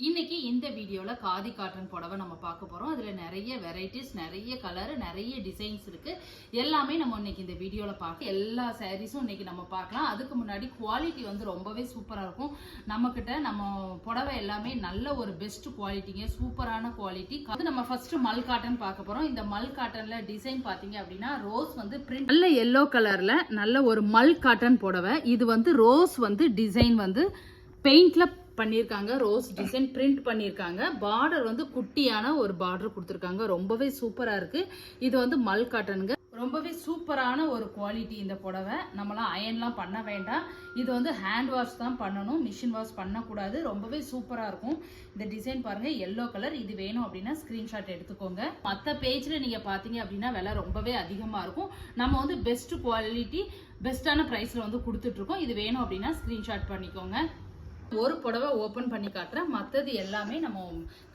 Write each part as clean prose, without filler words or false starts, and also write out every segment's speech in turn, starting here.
இன்னைக்கு இந்த வீடியோல காதி காட்டன் புடவை நம்ம பார்க்க போறோம். அதுல நிறைய வெரைட்டிஸ், நிறைய கலர், நிறைய டிசைன்ஸ் இருக்கு. எல்லாமே நம்ம இன்னைக்கு இந்த வீடியோல பார்க்க எல்லா சாரீஸும் இன்னைக்கு நம்ம பார்க்கலாம். அதுக்கு முன்னாடி குவாலிட்டி வந்து ரொம்பவே சூப்பரா இருக்கும். நம்ம கிட்ட நம்ம புடவை எல்லாமே நல்ல ஒரு பெஸ்ட் குவாலிட்டிங்க, சூப்பரான குவாலிட்டி. அது நம்ம ஃபர்ஸ்ட் மல் காட்டன் பார்க்க போறோம். இந்த மல் காட்டன்ல டிசைன் பாத்தீங்க அப்படின்னா ரோஸ் வந்து பிரிண்ட் நல்ல எல்லோ கலர்ல நல்ல ஒரு மல் காட்டன் புடவை. இது வந்து ரோஸ் வந்து டிசைன் வந்து பெயிண்ட்ல பண்ணியிருக்காங்க, ரோஸ் டிசைன் பிரிண்ட் பண்ணியிருக்காங்க. பார்டர் வந்து குட்டியான ஒரு பார்டர் கொடுத்துருக்காங்க. ரொம்பவே சூப்பரா இருக்கு. இது வந்து மல் காட்டனுங்க. ரொம்பவே சூப்பரான ஒரு குவாலிட்டி இந்த புடவை. நம்மளாம் அயன்லாம் பண்ண வேண்டாம். இது வந்து ஹேண்ட் வாஷ் தான் பண்ணணும், மிஷின் வாஷ் பண்ணக்கூடாது. ரொம்பவே சூப்பரா இருக்கும். இந்த டிசைன் பாருங்க, எல்லோ கலர். இது வேணும் அப்படின்னா ஸ்கிரீன்ஷாட் எடுத்துக்கோங்க. மற்ற பேஜ்ல நீங்க பாத்தீங்க அப்படின்னா விலை ரொம்பவே அதிகமா இருக்கும். நம்ம வந்து பெஸ்ட் குவாலிட்டி, பெஸ்டான பிரைஸ்ல வந்து கொடுத்துட்டு இருக்கோம். இது வேணும் அப்படின்னா ஸ்கிரீன்ஷாட் பண்ணிக்கோங்க. ஒரு புடவை ஓபன் பண்ணி காட்டுறேன். மற்றது எல்லாமே நம்ம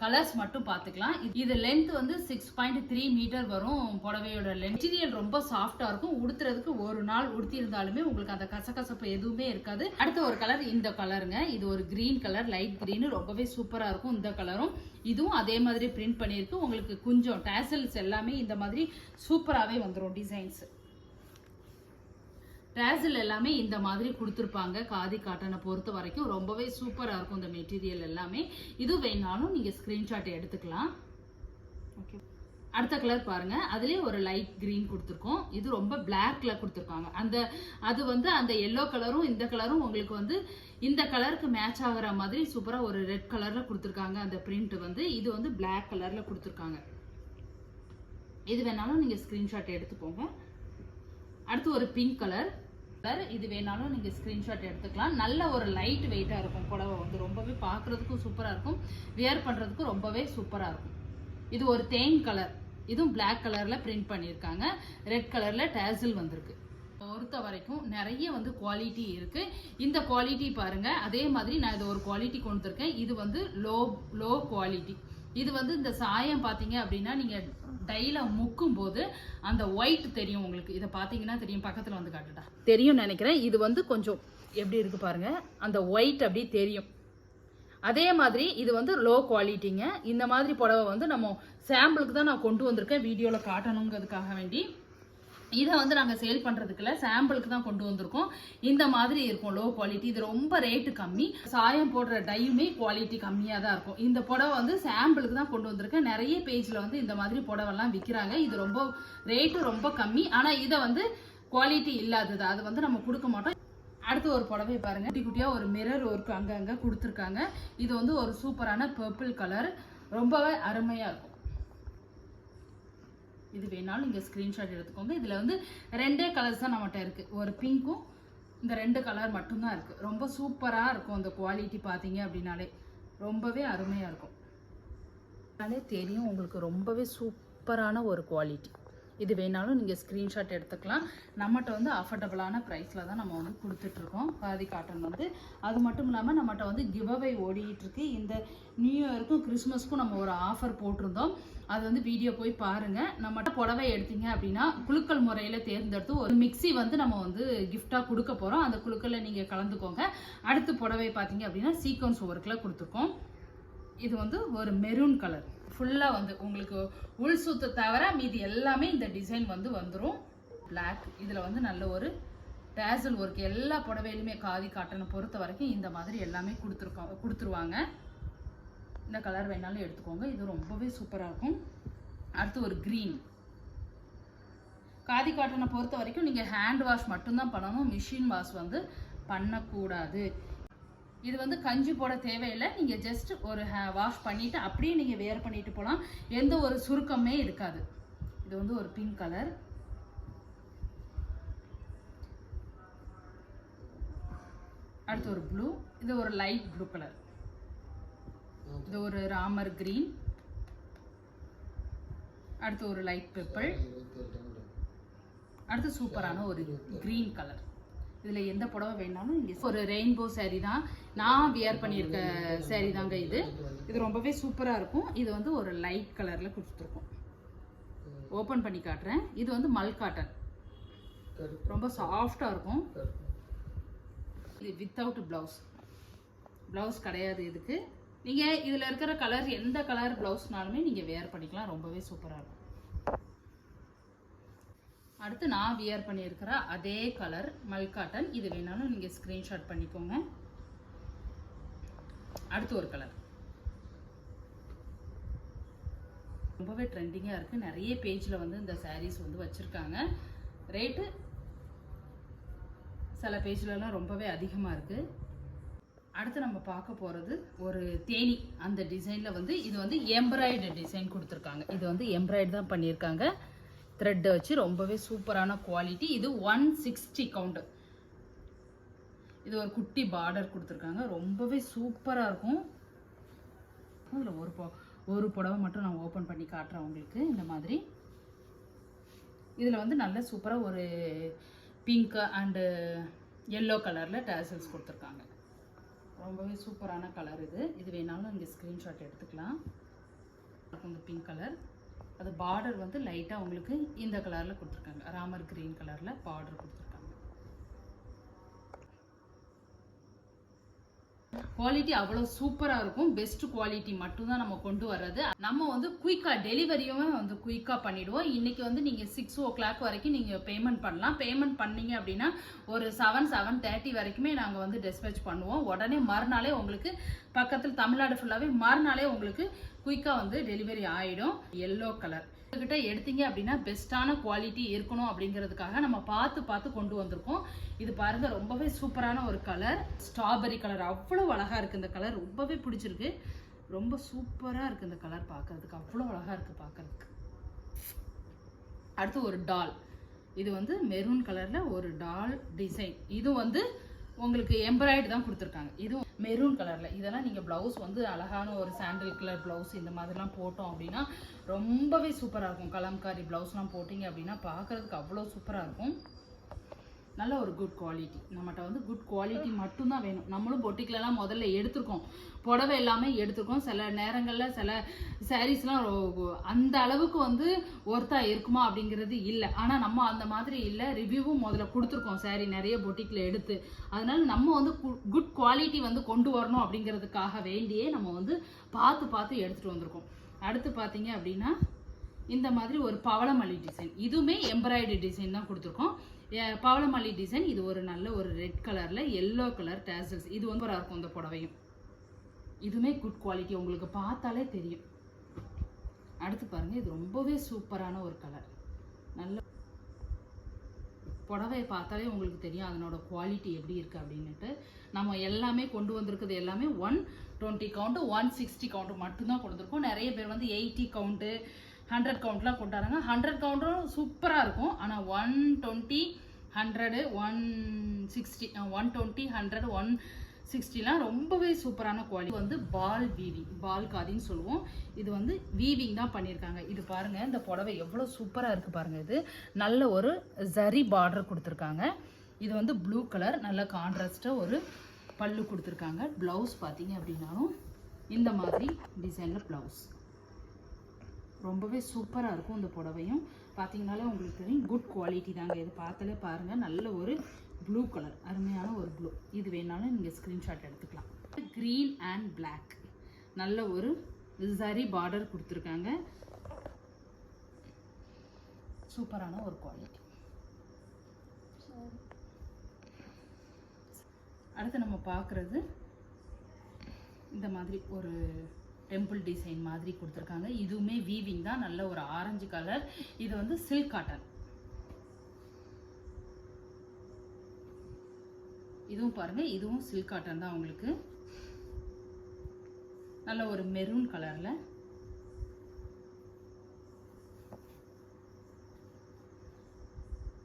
கலர்ஸ் மட்டும் பார்த்துக்கலாம். இது லென்த் வந்து 6.3 மீட்டர் வரும். புடவையோட லென்த். மெட்டீரியல் ரொம்ப சாஃப்டா இருக்கும். உடுத்துறதுக்கு ஒரு நாள் உடுத்திருந்தாலுமே உங்களுக்கு அந்த கசகசப்பு எதுவுமே இருக்காது. அடுத்த ஒரு கலர் இந்த கலருங்க. இது ஒரு கிரீன் கலர், லைட் கிரீன். ரொம்பவே சூப்பரா இருக்கும். இந்த கலரும் இதுவும் அதே மாதிரி பிரிண்ட் பண்ணிருக்கு. உங்களுக்கு கொஞ்சம் டேசல்ஸ் எல்லாமே இந்த மாதிரி சூப்பராகவே வந்துடும். டிசைன்ஸ் டேசல் எல்லாமே இந்த மாதிரி கொடுத்துருப்பாங்க. காதி காட்டனை பொறுத்த வரைக்கும் ரொம்பவே சூப்பராக இருக்கும் இந்த மெட்டீரியல் எல்லாமே. இது வேணாலும் நீங்கள் ஸ்க்ரீன்ஷாட் எடுத்துக்கலாம். ஓகே, அடுத்த கலர் பாருங்க. அதுலேயே ஒரு லைட் கிரீன் கொடுத்துருக்கோம். இது ரொம்ப பிளாக்ல கொடுத்துருக்காங்க. அது வந்து அந்த எல்லோ கலரும் இந்த கலரும் உங்களுக்கு வந்து இந்த கலருக்கு மேட்ச் ஆகிற மாதிரி சூப்பராக ஒரு ரெட் கலர்ல கொடுத்துருக்காங்க. அந்த பிரிண்ட் வந்து இது வந்து பிளாக் கலர்ல கொடுத்துருக்காங்க. இது வேணாலும் நீங்கள் ஸ்க்ரீன்ஷாட் எடுத்துக்கோங்க. அடுத்து ஒரு பிங்க் கலர். இது வேணாலும் நீங்க ஸ்கிரீன்ஷாட் எடுத்துக்கலாம். நல்ல ஒரு லைட் வெயிட்டா இருக்கும். புடவை வந்து ரொம்பவே பார்க்கறதுக்கும் சூப்பரா இருக்கும். வியர் பண்றதுக்கும் ரொம்பவே சூப்பரா இருக்கும். இது ஒரு தேன் கலர். இதுவும் பிளாக் கலர்ல பிரிண்ட் பண்ணியிருக்காங்க. ரெட் கலர்ல டேசல் வந்திருக்கு. பொறுத்த வரைக்கும் நிறைய வந்து குவாலிட்டி இருக்கு. இந்த குவாலிட்டி பாருங்க. அதே மாதிரி நான் இது ஒரு குவாலிட்டி கொண்டு இருக்கேன். இது வந்து லோ குவாலிட்டி. இது வந்து இந்த சாயம் பாத்தீங்க அப்படின்னா நீங்க டைல முக்கும் போது அந்த ஒயிட் தெரியும் உங்களுக்கு. இதை பாத்தீங்கன்னா தெரியும். பக்கத்துல வந்து காட்டுடா தெரியும் நினைக்கிறேன். இது வந்து கொஞ்சம் எப்படி இருக்கு பாருங்க, அந்த ஒயிட் அப்படி தெரியும். அதே மாதிரி இது வந்து லோ குவாலிட்டிங்க. இந்த மாதிரி புடவை வந்து நம்ம சாம்பிளுக்கு தான் நான் கொண்டு வந்திருக்கேன், வீடியோல காட்டணுங்கிறதுக்காக வேண்டி. இதை வந்து நாங்கள் சேல் பண்ணுறதுக்குல சாம்பிளுக்கு தான் கொண்டு வந்திருக்கோம். இந்த மாதிரி இருக்கும் லோ குவாலிட்டி. இது ரொம்ப ரேட்டு கம்மி. சாயம் போடுற டையுமே குவாலிட்டி கம்மியாக தான் இருக்கும். இந்த புடவை வந்து சாம்பிளுக்கு தான் கொண்டு வந்திருக்கேன். நிறைய பேஜில் வந்து இந்த மாதிரி புடவெல்லாம் விற்கிறாங்க. இது ரொம்ப ரேட்டு ரொம்ப கம்மி. ஆனால் இதை வந்து குவாலிட்டி இல்லாதது, அது வந்து நம்ம கொடுக்க மாட்டோம். அடுத்து ஒரு புடவை பாருங்க. குட்டி குட்டியா ஒரு மிரர் ஒர்க் அங்கங்க கொடுத்துருக்காங்க. இது வந்து ஒரு சூப்பரான பர்பிள் கலர். ரொம்பவே அருமையாக இருக்கும். இது வேணாலும் நீங்கள் ஸ்க்ரீன்ஷாட் எடுத்துக்கோங்க. இதில் வந்து ரெண்டே கலர்ஸ் தான் நம்மகிட்ட இருக்குது. ஒரு பிங்க்கும் இந்த ரெண்டு கலர் மட்டும்தான் இருக்குது. ரொம்ப சூப்பராக இருக்கும். அந்த குவாலிட்டி பார்த்தீங்க அப்படின்னாலே ரொம்பவே அருமையாக இருக்கும். அதனாலே தெரியும் உங்களுக்கு ரொம்பவே சூப்பரான ஒரு குவாலிட்டி. இது வேணாலும் நீங்கள் ஸ்க்ரீன்ஷாட் எடுத்துக்கலாம். நம்மகிட்ட வந்து அஃபோர்டபுளான ப்ரைஸில் தான் நம்ம வந்து கொடுத்துட்ருக்கோம் காதி காட்டன் வந்து. அது மட்டும் இல்லாமல் நம்மகிட்ட வந்து கிவ் அவே ஓடிட்டு இருக்கு. இந்த நியூ இயருக்கும் கிறிஸ்மஸ்க்கும் நம்ம ஒரு ஆஃபர் போட்டிருந்தோம். அது வந்து வீடியோ போய் பாருங்க. நம்மகிட்ட புடவை எடுத்தீங்க அப்படின்னா குலுக்கல் முறையில் தேர்ந்தெடுத்து ஒரு மிக்சி வந்து நம்ம வந்து கிஃப்டாக கொடுக்க போகிறோம். அந்த குலுக்கலில் நீங்கள் கலந்துக்கோங்க. அடுத்து புடவை பார்த்தீங்க அப்படின்னா சீக்வன்ஸ் ஒர்க்கில் கொடுத்துருக்கோம். இது வந்து ஒரு மெரூன் கலர். ஃபுல்லாக வந்து உங்களுக்கு உள் சுத்த தவிர மீதி எல்லாமே இந்த டிசைன் வந்து வந்துடும். பிளாக். இதில் வந்து நல்ல ஒரு டேசல் ஒர்க். எல்லா புடவையிலுமே காதி காட்டனை பொறுத்த வரைக்கும் இந்த மாதிரி எல்லாமே கொடுத்துருவாங்க. இந்த கலர் வேணாலும் எடுத்துக்கோங்க. இது ரொம்பவே சூப்பராக இருக்கும். அடுத்து ஒரு க்ரீன். காதி காட்டனை பொறுத்த வரைக்கும் நீங்கள் ஹேண்ட் வாஷ் மட்டும்தான் பண்ணணும், மிஷின் வாஷ் வந்து பண்ணக்கூடாது. இது வந்து கஞ்சி போட தேவையில்லை. நீங்கள் ஜஸ்ட் ஒரு வாஷ் பண்ணிவிட்டு அப்படியே நீங்கள் வேர் பண்ணிட்டு போகலாம். எந்த ஒரு சுருக்கமே இருக்காது. இது வந்து ஒரு பிங்க் கலர். அடுத்து ஒரு ப்ளூ. இது ஒரு லைட் ப்ளூ கலர். இது ஒரு ராமர் கிரீன். அடுத்து ஒரு லைட் பெப்பர். அடுத்து சூப்பரான ஒரு கிரீன் கலர். இதில் எந்த புடவை வேணாலும் நீங்கள் ஒரு ரெயின்போ சாரீ தான் நான் வியர் பண்ணியிருக்க சாரீ தாங்க இது. இது ரொம்பவே சூப்பராக இருக்கும். இது வந்து ஒரு லைட் கலரில் கொடுத்துருக்கோம். ஓப்பன் பண்ணி காட்டுறேன். இது வந்து மல் காட்டன். ரொம்ப சாஃப்டாக இருக்கும். இது வித்தவுட் ப்ளவுஸ் கிடையாது இதுக்கு. நீங்கள் இதில் இருக்கிற கலர் எந்த கலர் ப்ளவுஸ்னாலுமே நீங்கள் வேர் பண்ணிக்கலாம், ரொம்பவே சூப்பராக இருக்கும். அடுத்து நான் வியர் பண்ணியிருக்கிற அதே கலர் மல் காட்டன், இது வேணாலும் நீங்கள் ஸ்க்ரீன்ஷாட் பண்ணிக்கோங்க. அடுத்து ஒரு கலர் ரொம்பவே ட்ரெண்டிங்காக இருக்குது, நிறைய பேஜில் வந்து இந்த சாரீஸ் வந்து வச்சுருக்காங்க. ரேட்டு சில பேஜ்லலாம் ரொம்பவே அதிகமாக இருக்குது. அடுத்து நம்ம பார்க்க போகிறது ஒரு தேனி, அந்த டிசைனில் வந்து இது வந்து எம்ப்ராய்டு டிசைன் கொடுத்துருக்காங்க. இது வந்து எம்ப்ராய்டு தான் பண்ணியிருக்காங்க, த்ரெட்டை வச்சு ரொம்பவே சூப்பரான குவாலிட்டி. இது 160 கவுண்ட். இது ஒரு குட்டி பார்டர் கொடுத்துருக்காங்க, ரொம்பவே சூப்பராக இருக்கும். இதில் ஒரு புடவை மட்டும் நான் ஓப்பன் பண்ணி காட்டுறேன் உங்களுக்கு. இந்த மாதிரி இதில் வந்து நல்ல சூப்பராக ஒரு பிங்க் அண்டு எல்லோ கலரில் டேசல்ஸ் கொடுத்துருக்காங்க. ரொம்பவே சூப்பரான கலர் இது. இது வேணாலும் இங்கே ஸ்க்ரீன்ஷாட் எடுத்துக்கலாம். இந்த பிங்க் கலர், அது பார்டர் வந்து லைட்டாக உங்களுக்கு இந்த கலரில் கொடுத்துருக்காங்க, ராமர் கிரீன் கலரில் பார்டர் கொடுத்துருக்காங்க. குவாலிட்டி அவ்வளோ சூப்பராக இருக்கும். பெஸ்ட் குவாலிட்டி மட்டும்தான் நம்ம கொண்டு வர்றது. நம்ம வந்து குயிக்காக டெலிவரியுமே வந்து குயிக்காக பண்ணிவிடுவோம். இன்றைக்கி வந்து நீங்கள் 6 o'clock வரைக்கும் நீங்கள் பேமெண்ட் பண்ணலாம். பேமெண்ட் பண்ணீங்க அப்படின்னா ஒரு 7:30 வரைக்குமே நாங்கள் வந்து டிஸ்பேச் பண்ணுவோம். உடனே மறுநாளே உங்களுக்கு பக்கத்தில் தமிழ்நாடு ஃபுல்லாகவே மறுநாளே உங்களுக்கு குயிக்காக வந்து டெலிவரி ஆகிடும். எல்லோ கலர் கிட்ட எடுத்தீங்க அப்படின்னா பெஸ்ட்டான குவாலிட்டி இருக்கணும் அப்படிங்கிறதுக்காக நம்ம பார்த்து கொண்டு வந்திருக்கோம். இது பாருங்க, ரொம்பவே சூப்பரான ஒரு கலர், ஸ்ட்ராபெரி கலர். அவ்வளோ அழகா இருக்கு இந்த கலர், ரொம்பவே பிடிச்சிருக்கு. ரொம்ப சூப்பராக இருக்கு இந்த கலர் பார்க்கறதுக்கு, அவ்வளோ அழகா இருக்கு பார்க்கறதுக்கு. அடுத்து ஒரு டால், இது வந்து மெரூன் கலர்ல ஒரு டால் டிசைன். இது வந்து உங்களுக்கு எம்ப்ராய்டு தான் கொடுத்துருக்காங்க. இது மெரூன் கலர்ல. இதெல்லாம் நீங்க பிளவுஸ் வந்து அழகான ஒரு சாண்டில் கலர் பிளவுஸ் இந்த மாதிரிலாம் போட்டோம் அப்படின்னா ரொம்பவே சூப்பராக இருக்கும். கலம்காரி பிளவுஸ்லாம் போட்டிங்க அப்படின்னா பார்க்கறதுக்கு அவ்வளோ சூப்பராக இருக்கும். நல்ல ஒரு குட் குவாலிட்டி. நம்மகிட்ட வந்து குட் குவாலிட்டி மட்டும்தான் வேணும். நம்மளும் பொட்டிக்லலாம் முதல்ல எடுத்துருக்கோம், புடவை எல்லாமே எடுத்துருக்கோம். சில நேரங்களில் சில சாரீஸ்லாம் அந்த அளவுக்கு வந்து ஒர்த்தா இருக்குமா அப்படிங்கிறது இல்லை. ஆனால் நம்ம அந்த மாதிரி இல்லை, ரிவ்யூவும் முதல்ல கொடுத்துருக்கோம் சாரீ நிறைய பொட்டிக்கில் எடுத்து. அதனால நம்ம வந்து குட் குவாலிட்டி வந்து கொண்டு வரணும் அப்படிங்கிறதுக்காக வேண்டியே நம்ம வந்து பார்த்து எடுத்துகிட்டு வந்திருக்கோம். அடுத்து பார்த்தீங்க அப்படின்னா இந்த மாதிரி ஒரு பவளமல்லி டிசைன், இதுவுமே எம்ப்ராய்டரி டிசைன் தான் கொடுத்துருக்கோம். பவளமல்லி டிசைன். இது ஒரு நல்ல ஒரு ரெட் கலர்ல எல்லோ கலர் டேசல்ஸ். இது வந்து இருக்கும் இந்த புடவையும். இதுவுமே குட் குவாலிட்டி, உங்களுக்கு பார்த்தாலே தெரியும். அடுத்து பாருங்க, இது ரொம்பவே சூப்பரான ஒரு கலர். நல்ல புடவையை பார்த்தாலே உங்களுக்கு தெரியும் அதனோட குவாலிட்டி எப்படி இருக்கு அப்படின்னுட்டு. நம்ம எல்லாமே கொண்டு வந்திருக்கிறது எல்லாமே 120 கவுண்ட் 160 கவுண்ட் மட்டும்தான் கொண்டு வந்திருக்கோம். நிறைய பேர் வந்து 80 கவுண்ட் 100 கவுண்ட்லாம் கொண்டாடுறாங்க. 100 கவுண்டும் சூப்பராக இருக்கும். ஆனால் 120 100 160 120 100 160லாம் ரொம்பவே சூப்பரான குவாலிட்டி. வந்து பால் வீவிங், பால் காதின்னு சொல்லுவோம். இது வந்து வீவிங் தான் பண்ணியிருக்காங்க. இது பாருங்க, இந்த புடவை எவ்வளோ சூப்பராக இருக்கு பாருங்க. இது நல்ல ஒரு ஜரி பார்டர் கொடுத்துருக்காங்க. இது வந்து ப்ளூ கலர், நல்ல கான்ட்ராஸ்டாக ஒரு பல்லு கொடுத்துருக்காங்க. ப்ளவுஸ் பார்த்தீங்க அப்படின்னாலும் இந்த மாதிரி டிசைனில் ப்ளவுஸ் ரொம்பவே சூப்பராக இருக்கும். இந்த புடவையும் பார்த்தீங்கனாலே உங்களுக்கு தெரியும் குட் குவாலிட்டி தாங்க. இது பார்த்தாலே பாருங்கள், நல்ல ஒரு ப்ளூ கலர், அருமையான ஒரு ப்ளூ. இது வேணாலும் நீங்கள் ஸ்க்ரீன்ஷாட் எடுத்துக்கலாம். க்ரீன் அண்ட் பிளாக், நல்ல ஒரு ஜரி பார்டர் கொடுத்துருக்காங்க. சூப்பரான ஒரு குவாலிட்டி. அடுத்து நம்ம பார்க்குறது இந்த மாதிரி ஒரு டெம்பிள் டிசைன் மாதிரி கொடுத்துருக்காங்க. இதுவுமே வீவிங் தான், நல்ல ஒரு ஆரஞ்சு கலர். இது வந்து சில்க் காட்டன். இதுவும் பாருங்க, இதுவும் சில்க் காட்டன் தான். உங்களுக்கு நல்ல ஒரு மெரூன் கலர்ல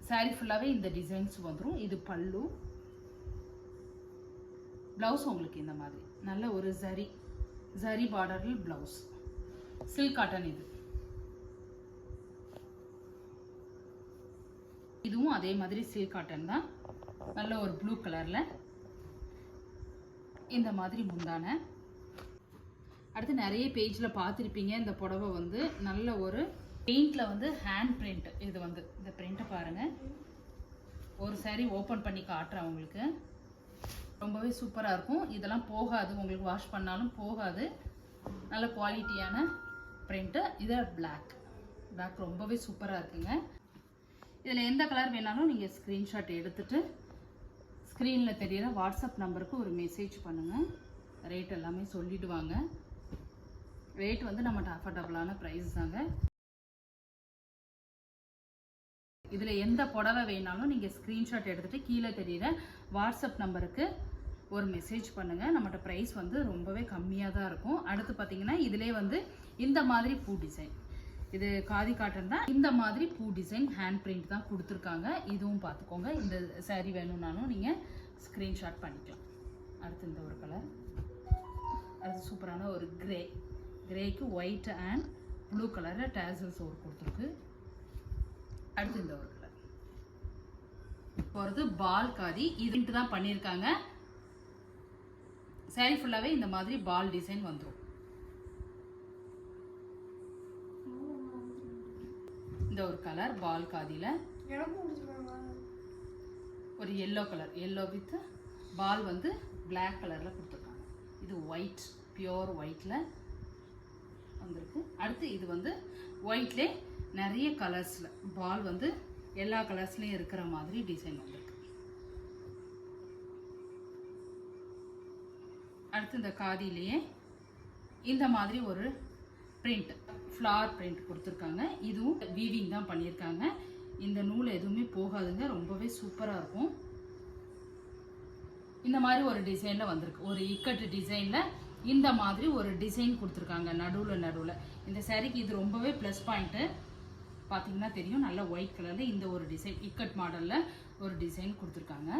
சாரி ஃபுல்லாவே இந்த டிசைன்ஸ் வந்துடும். இது பல்லு, பிளவுஸ் உங்களுக்கு இந்த மாதிரி நல்ல ஒரு ஜரி பார்டரில் பிளவுஸ், சில்க் காட்டன். இதுவும் அதே மாதிரி சில்க் காட்டன் தான், நல்ல ஒரு ப்ளூ கலர்ல இந்த மாதிரி முந்தான. அடுத்து நிறைய பேஜ்ல பார்த்துருப்பீங்க இந்த புடவை வந்து நல்ல ஒரு பெயிண்ட்ல வந்து ஹேண்ட் பிரிண்ட். இது வந்து இந்த பிரிண்ட்டை பாருங்க, ஒரு சாரி ஓப்பன் பண்ணி காட்டுறேன் உங்களுக்கு. ரொம்பவே சூப்பராக இருக்கும். இதெல்லாம் போகாது, உங்களுக்கு வாஷ் பண்ணாலும் போகாது. நல்ல குவாலிட்டியான பிரிண்ட்டு. இது பிளாக் ரொம்பவே சூப்பராக இருக்குங்க. இதில் எந்த கலர் வேணாலும் நீங்கள் ஸ்க்ரீன்ஷாட் எடுத்துகிட்டு ஸ்க்ரீனில் தெரியிற வாட்ஸ்அப் நம்பருக்கு ஒரு மெசேஜ் பண்ணுங்கள். ரேட் எல்லாமே சொல்லிவிடுவாங்க. ரேட் வந்து நம்மகிட்ட அஃபோர்டபுளான ப்ரைஸ் தாங்க. இதில் எந்த புடவை வேணாலும் நீங்கள் ஸ்க்ரீன்ஷாட் எடுத்துகிட்டு கீழே தெரியிற வாட்ஸ்அப் நம்பருக்கு ஒரு மெசேஜ் பண்ணுங்கள். நம்மகிட்ட ப்ரைஸ் வந்து ரொம்பவே கம்மியாக தான் இருக்கும். அடுத்து பார்த்தீங்கன்னா இதிலே வந்து இந்த மாதிரி பூ டிசைன், இது காதி காட்டன் தான். இந்த மாதிரி பூ டிசைன் ஹேண்ட் பிரிண்ட் தான் கொடுத்துருக்காங்க. இதுவும் பார்த்துக்கோங்க. இந்த சாரீ வேணும்னாலும் நீங்கள் ஸ்க்ரீன்ஷாட் பண்ணிக்கலாம். அடுத்து இந்த ஒரு கலர், அடுத்து சூப்பரான ஒரு கிரேக்கு ஒயிட் அண்ட் ப்ளூ கலரில் டேசல்ஸ் ஒரு கொடுத்துருக்கு. அடுத்து இந்த ஒரு கலர் போகிறது பால் காதி. இதுன்ட்டு தான் பண்ணியிருக்காங்க. சாரி ஃபுல்லாகவே இந்த மாதிரி பால் டிசைன் வந்துடும். இந்த ஒரு கலர் பால் காதியில் ஒரு எல்லோ கலர், எல்லோ வித் பால் வந்து பிளாக் கலரில் கொடுத்துருக்காங்க. இது ஒயிட், பியோர் ஒயிட்டில் வந்திருக்கு. அடுத்து இது வந்து ஒயிட்லே நிறைய கலர்ஸில் பால் வந்து எல்லா கலர்ஸ்லேயும் இருக்கிற மாதிரி டிசைன் வந்திருக்கு. அடுத்து இந்த காதிலேயே இந்த மாதிரி ஒரு பிரிண்ட், ஃப்ளார் பிரிண்ட் கொடுத்துருக்காங்க. இதுவும் வீவிங் தான் பண்ணியிருக்காங்க. இந்த நூல் எதுவுமே போகாதுங்க, ரொம்பவே சூப்பராக இருக்கும். இந்த மாதிரி ஒரு டிசைனில் வந்திருக்கு. ஒரு இக்கட்டு டிசைனில் இந்த மாதிரி ஒரு டிசைன் கொடுத்துருக்காங்க நடுவில். இந்த சாரீக்கு இது ரொம்பவே ப்ளஸ் பாயிண்ட்டு. பார்த்தீங்கன்னா தெரியும், நல்ல ஒயிட் கலரில் இந்த ஒரு டிசைன் இக்கட் மாடலில் ஒரு டிசைன் கொடுத்துருக்காங்க.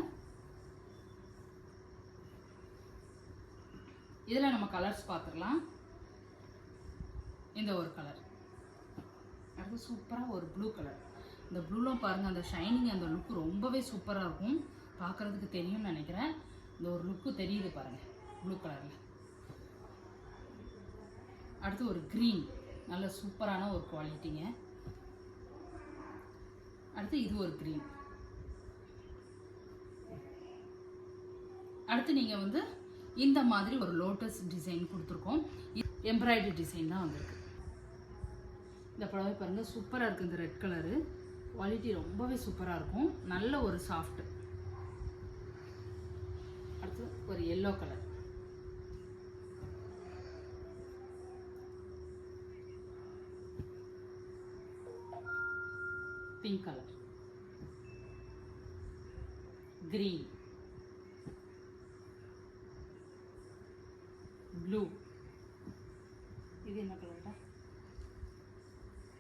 இதில் நம்ம கலர்ஸ் பார்த்துக்கலாம். இந்த ஒரு கலர், அடுத்து சூப்பராக ஒரு ப்ளூ கலர். இந்த ப்ளூலாம் பாருங்கள், அந்த ஷைனிங், அந்த லுக்கு ரொம்பவே சூப்பராக இருக்கும். பார்க்குறதுக்கு தெரியும்னு நினைக்கிறேன். இந்த ஒரு லுக்கு தெரியுது பாருங்கள் ப்ளூ கலரில். அடுத்து ஒரு க்ரீன், நல்ல சூப்பரான ஒரு குவாலிட்டிங்க. அடுத்து இது ஒரு க்ரீன். அடுத்து நீங்கள் வந்து இந்த மாதிரி ஒரு லோட்டஸ் டிசைன் கொடுத்துருக்கோம். எம்ப்ராய்டரி டிசைன் தான் வந்திருக்கு. இந்த புடவை பாருங்கள், சூப்பராக இருக்குது. இந்த ரெட் கலரு குவாலிட்டி ரொம்பவே சூப்பராக இருக்கும். நல்ல ஒரு சாஃப்ட். அடுத்து ஒரு yellow colour, pink colour, green, blue. இது என்ன கலர்டா?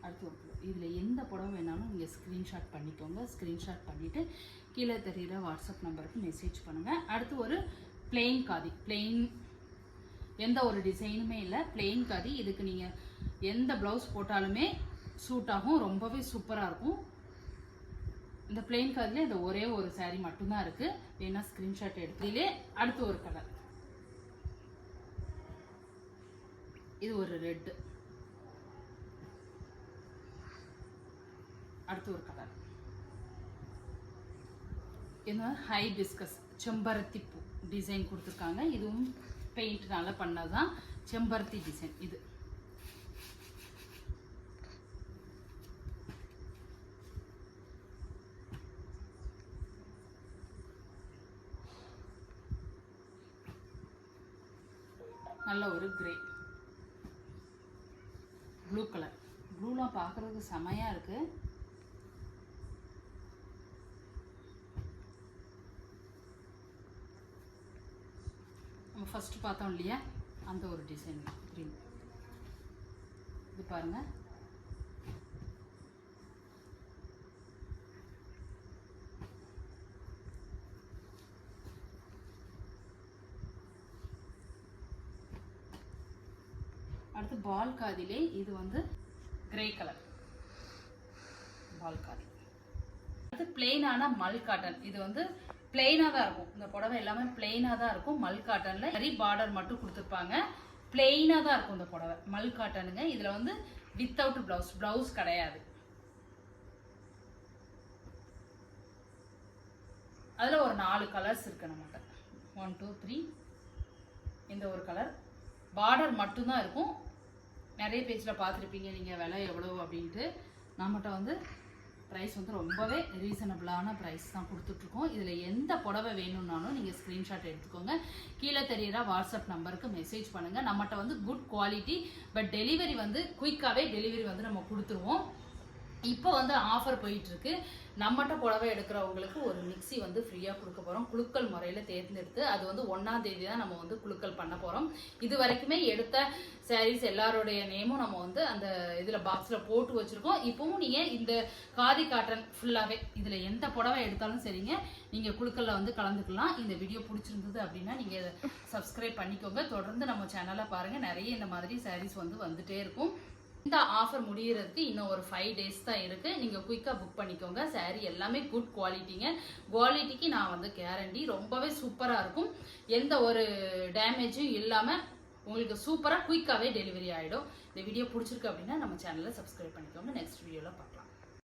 அடுத்து ஒரு ப்ளூ. இதில் எந்த புடவை வேணாலும் நீங்கள் ஸ்க்ரீன்ஷாட் பண்ணிக்கோங்க. ஸ்க்ரீன்ஷாட் பண்ணிவிட்டு கீழே தெரிகிற வாட்ஸ்அப் நம்பருக்கு மெசேஜ் பண்ணுங்கள். அடுத்து ஒரு பிளெயின் காதி, பிளெயின் எந்த ஒரு டிசைனுமே இல்லை, பிளெயின் காதி. இதுக்கு நீங்கள் எந்த ப்ளவுஸ் போட்டாலுமே சூட் ஆகும், ரொம்பவே சூப்பராக இருக்கும். இந்த பிளெயின் காதில் இந்த ஒரே ஒரு சாரீ மட்டும்தான் இருக்குது. வேணா ஸ்க்ரீன்ஷாட் எடுத்துலே. அடுத்து ஒரு கலர், இது ஒரு ரெட்டு. அடுத்து ஒரு கலர், இந்த ஹைபிஸ்கஸ் செம்பருத்தி பூ டிசைன் கொடுத்துருக்காங்க. இதுவும் பெயிண்ட்னால பண்ணதுதான் செம்பருத்தி டிசைன். இது நல்ல ஒரு கிரே, ப்ளூ கலர். ப்ளூலாம் பார்க்குறதுக்கு செமையாக இருக்குது. நம்ம ஃபஸ்ட்டு பார்த்தோம் இல்லையா, அந்த ஒரு டிசைன் க்ரீன். இது பாருங்கள், அடுத்து பால் காதிலே இது வந்து கிரே கலர் பால் காதி. அடுத்து பிளெயினான மல் காட்டன். இது வந்து பிளெயினாக தான் இருக்கும். இந்த புடவை எல்லாமே பிளெயினாக தான் இருக்கும். மல் காட்டனில் சரி பார்டர் மட்டும் கொடுத்துருப்பாங்க. பிளெயினாக தான் இருக்கும் இந்த புடவை. மல் காட்டனுங்க. இதில் வந்து வித்தவுட் ப்ளவுஸ் கிடையாது. அதில் ஒரு 4 கலர்ஸ் இருக்கு நம்மகிட்ட. 1 2 3 இந்த ஒரு கலர். பார்டர் மட்டும்தான் இருக்கும். நிறைய பேஜில் பார்த்துருப்பீங்க நீங்கள் விலை எவ்வளோ அப்படின்ட்டு. நம்மகிட்ட வந்து ப்ரைஸ் வந்து ரொம்பவே ரீசனபிளான ப்ரைஸ் தான் கொடுத்துட்ருக்கோம். இதில் எந்த புடவை வேணும்னாலும் நீங்கள் ஸ்க்ரீன்ஷாட் எடுத்துக்கோங்க. கீழே தெரியிற வாட்ஸ்அப் நம்பருக்கு மெசேஜ் பண்ணுங்கள். நம்மகிட்ட வந்து குட் குவாலிட்டி, பட் டெலிவரி வந்து குயிக்காகவே டெலிவரி வந்து நம்ம கொடுத்துருவோம். இப்போ வந்து ஆஃபர் போயிட்டுருக்கு. நம்மகிட்ட புடவை எடுக்கிறவங்களுக்கு ஒரு மிக்சி வந்து ஃப்ரீயாக கொடுக்க போகிறோம், குலுக்கல் முறையில் தேர்ந்தெடுத்து. அது வந்து 1ஆம் தேதி தான் நம்ம வந்து குலுக்கல் பண்ண போகிறோம். இது வரைக்குமே எடுத்த சாரீஸ் எல்லாருடைய நேமும் நம்ம வந்து அந்த இதில் பாக்ஸில் போட்டு வச்சுருக்கோம். இப்போவும் நீங்கள் இந்த காதி காட்டன் ஃபுல்லாகவே இதில் எந்த புடவை எடுத்தாலும் சரிங்க, நீங்கள் குலுக்கலில் வந்து கலந்துக்கலாம். இந்த வீடியோ பிடிச்சிருந்தது அப்படின்னா நீங்கள் சப்ஸ்கிரைப் பண்ணிக்கோங்க. தொடர்ந்து நம்ம சேனலை பாருங்கள். நிறைய இந்த மாதிரி சாரீஸ் வந்து வந்துட்டே இருக்கும். இந்த ஆஃபர் முடியறதுக்கு இன்னும் ஒரு 5 days தான் இருக்குது. நீங்கள் குயிக்காக புக் பண்ணிக்கோங்க. சாரீ எல்லாமே குட் குவாலிட்டிங்க. குவாலிட்டிக்கு நான் வந்து கேரண்டி. ரொம்பவே சூப்பராக இருக்கும். எந்த ஒரு டேமேஜும் இல்லாமல் உங்களுக்கு சூப்பராக குயிக்காகவே டெலிவரி ஆகிடும். இந்த வீடியோ பிடிச்சிருக்கு அப்படின்னா நம்ம சேனலை சப்ஸ்கிரைப் பண்ணிக்கோங்க. நெக்ஸ்ட் வீடியோவில் பார்க்கலாம்.